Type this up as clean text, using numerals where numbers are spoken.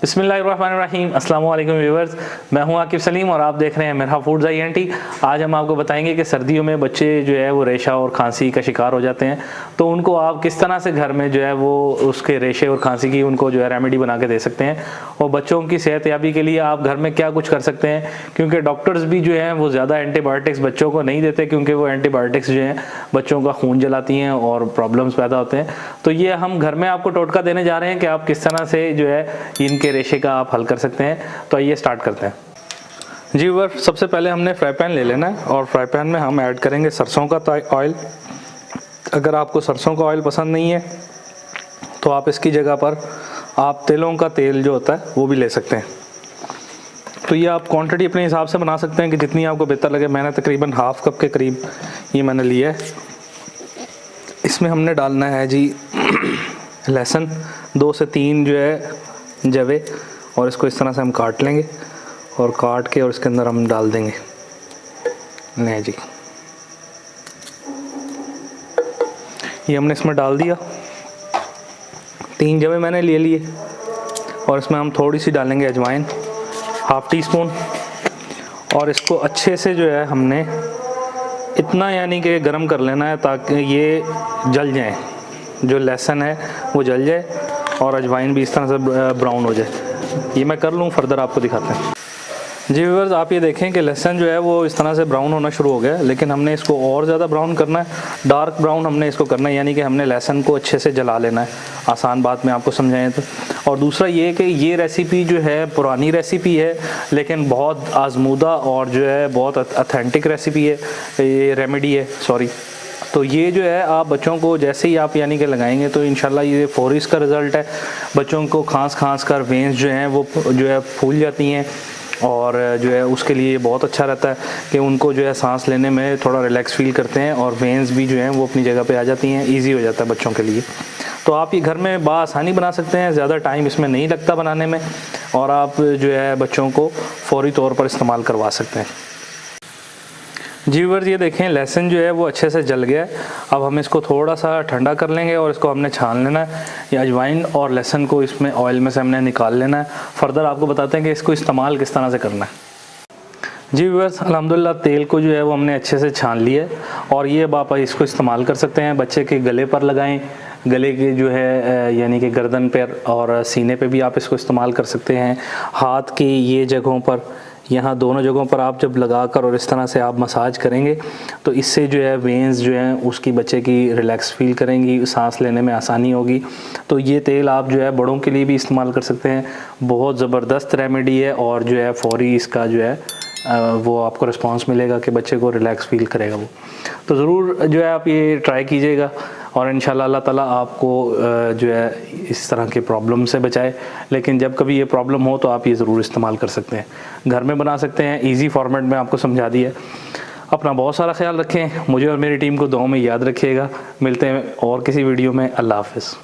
बिस्मिल्लाहिर्रहमानिर्रहीम, अस्सलाम वालेकुम व्यूअर्स। मैं हूं आकिब सलीम और आप देख रहे हैं मेरा फूड्स INT। आज हम आपको बताएंगे कि सर्दियों में बच्चे जो है वो रेशा और खांसी का शिकार हो जाते हैं, तो उनको आप किस तरह से घर में जो है वो उसके रेशे और खांसी की उनको जो है रेमेडी बना के दे सकते हैं। और बच्चों की सेहतयाबी के लिए आप घर में क्या कुछ कर सकते हैं, क्योंकि डॉक्टर्स भी जो हैं वो ज़्यादा एंटीबायोटिक्स बच्चों को नहीं देते, क्योंकि वो एंटीबायोटिक्स जो हैं बच्चों का खून जलाती हैं और प्रॉब्लम्स पैदा होते हैं। तो ये हम घर में आपको टोटका देने जा रहे हैं कि आप किस तरह से जो है इनके रेशे का आप हल कर सकते हैं। तो आइए स्टार्ट करते हैं जी व्यूअर। सबसे पहले हमने फ्राई पैन ले लेना है और फ्राई पैन में हम ऐड करेंगे सरसों का ऑयल। अगर आपको सरसों का ऑयल पसंद नहीं है तो आप इसकी जगह पर आप तिलों का तेल जो होता है वो भी ले सकते हैं। तो ये आप क्वांटिटी अपने हिसाब से बना सकते हैं कि जितनी आपको बेहतर लगे। मैंने तकरीबन हाफ कप के करीब ये मैंने लिया है। इसमें हमने डालना है जी लहसुन 2 से 3 जो है जवे, और इसको इस तरह से हम काट लेंगे और काट के और इसके अंदर हम डाल देंगे। नहीं जी, ये हमने इसमें डाल दिया। 3 जवे मैंने ले लिए और इसमें हम थोड़ी सी डालेंगे अजवाइन, हाफ टी स्पून। और इसको अच्छे से जो है हमने इतना यानी कि गर्म कर लेना है ताकि ये जल जाए, जो लहसुन है वो जल जाए और अजवाइन भी इस तरह से ब्राउन हो जाए। ये मैं कर लूँ, फर्दर आपको दिखाते हैं जी व्यूअर्स। आप ये देखें कि लहसुन जो है वो इस तरह से ब्राउन होना शुरू हो गया, लेकिन हमने इसको और ज़्यादा ब्राउन करना है, डार्क ब्राउन हमने इसको करना है, यानी कि हमने लहसुन को अच्छे से जला लेना है। आसान बात में आपको समझाएं तो। और दूसरा ये कि ये रेसिपी जो है पुरानी रेसिपी है, लेकिन बहुत आजमूदा और जो है बहुत ऑथेंटिक रेसिपी है, ये रेमेडी है सॉरी। तो ये जो है आप बच्चों को जैसे ही आप यानी कि लगाएंगे तो इंशाल्लाह ये फौरी इसका रिज़ल्ट है। बच्चों को खांस कर वेंस जो हैं वो जो है फूल जाती हैं, और जो है उसके लिए बहुत अच्छा रहता है कि उनको जो है सांस लेने में थोड़ा रिलैक्स फील करते हैं, और वेंस भी जो हैं वो अपनी जगह पे आ जाती हैं। इजी हो जाता है बच्चों के लिए। तो आप ये घर में बाआसानी बना सकते हैं, ज़्यादा टाइम इसमें नहीं लगता बनाने में, और आप जो है बच्चों को फौरी तौर पर इस्तेमाल करवा सकते हैं जी व्यूअर्स। ये देखें लहसुन जो है वो अच्छे से जल गया है। अब हम इसको थोड़ा सा ठंडा कर लेंगे और इसको हमने छान लेना है। ये अजवाइन और लहसुन को इसमें ऑयल में से हमने निकाल लेना है। फर्दर आपको बताते हैं कि इसको इस्तेमाल किस तरह से करना है जी व्यूअर्स। अल्हम्दुलिल्लाह तेल को जो है वो हमने अच्छे से छान लिया है, और ये आप इसको इस्तेमाल कर सकते हैं। बच्चे के गले पर लगाएं, गले के जो है यानी कि गर्दन पर और सीने पे भी आप इसको इस्तेमाल कर सकते हैं। हाथ की ये जगहों पर, यहाँ दोनों जगहों पर आप जब लगाकर और इस तरह से आप मसाज करेंगे तो इससे जो है वेंस जो हैं उसकी बच्चे की रिलैक्स फील करेंगी, सांस लेने में आसानी होगी। तो ये तेल आप जो है बड़ों के लिए भी इस्तेमाल कर सकते हैं। बहुत ज़बरदस्त रेमेडी है, और जो है फौरी इसका जो है वो आपको रिस्पांस मिलेगा कि बच्चे को रिलैक्स फील करेगा वो। तो ज़रूर जो है आप ये ट्राई कीजिएगा, और इंशाल्लाह अल्लाह ताला आपको जो है इस तरह के प्रॉब्लम से बचाए। लेकिन जब कभी ये प्रॉब्लम हो तो आप ये ज़रूर इस्तेमाल कर सकते हैं, घर में बना सकते हैं। इजी फॉर्मेट में आपको समझा दिया। अपना बहुत सारा ख्याल रखें, मुझे और मेरी टीम को दुआ में याद रखिएगा। मिलते हैं और किसी वीडियो में। अल्लाह हाफ़िज़।